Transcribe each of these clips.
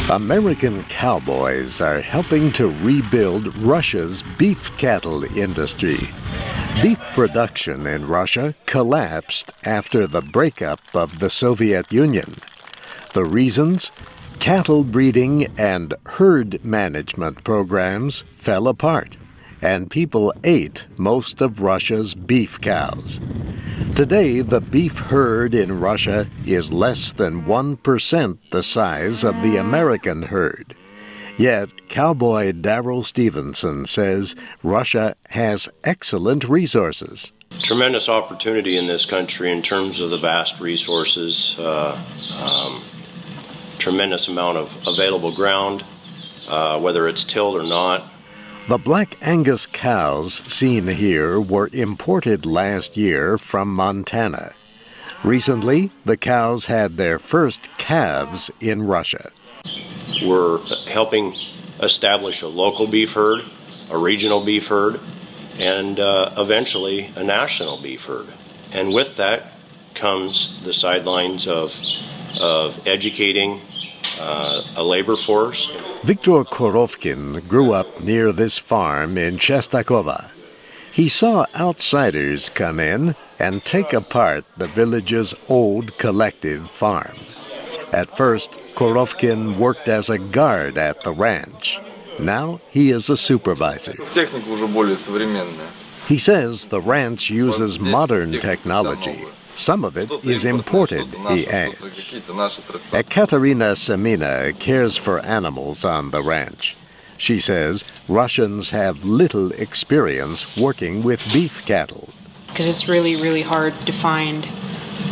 American cowboys are helping to rebuild Russia's beef cattle industry. Beef production in Russia collapsed after the breakup of the Soviet Union. The reasons? Cattle breeding and herd management programs fell apart, and people ate most of Russia's beef cows. Today, the beef herd in Russia is less than 1% the size of the American herd. Yet, Cowboy Darrell Stevenson says Russia has excellent resources. Tremendous opportunity in this country in terms of the vast resources, tremendous amount of available ground, whether it's tilled or not. The Black Angus cows seen here were imported last year from Montana. Recently, the cows had their first calves in Russia. We're helping establish a local beef herd, a regional beef herd, and eventually a national beef herd. And with that comes the sidelines of educating a labor force. Viktor Korovkin grew up near this farm in Chestakova. He saw outsiders come in and take apart the village's old collective farm. At first, Korovkin worked as a guard at the ranch. Now he is a supervisor. He says the ranch uses modern technology. Some of it is imported, he adds. Ekaterina Semina cares for animals on the ranch. She says Russians have little experience working with beef cattle. Because it's really hard to find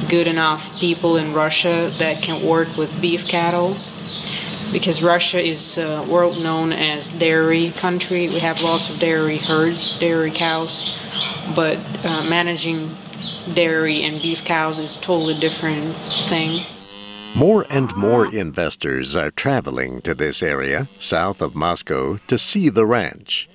good enough people in Russia that can work with beef cattle. Because Russia is world known as dairy country. We have lots of dairy herds, dairy cows, but managing dairy and beef cows is a totally different thing. More and more investors are traveling to this area, south of Moscow, to see the ranch.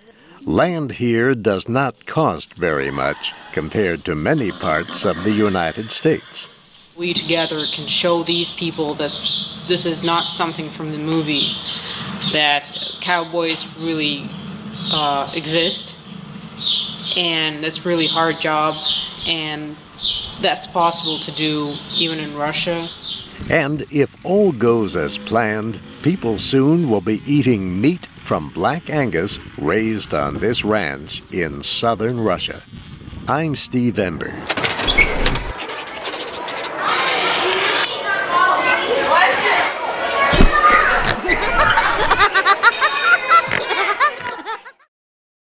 Land here does not cost very much compared to many parts of the United States. We together can show these people that this is not something from the movie, that cowboys really exist, and it's a really hard job, and that's possible to do even in Russia. And if all goes as planned, people soon will be eating meat from Black Angus raised on this ranch in southern Russia. I'm Steve Ember.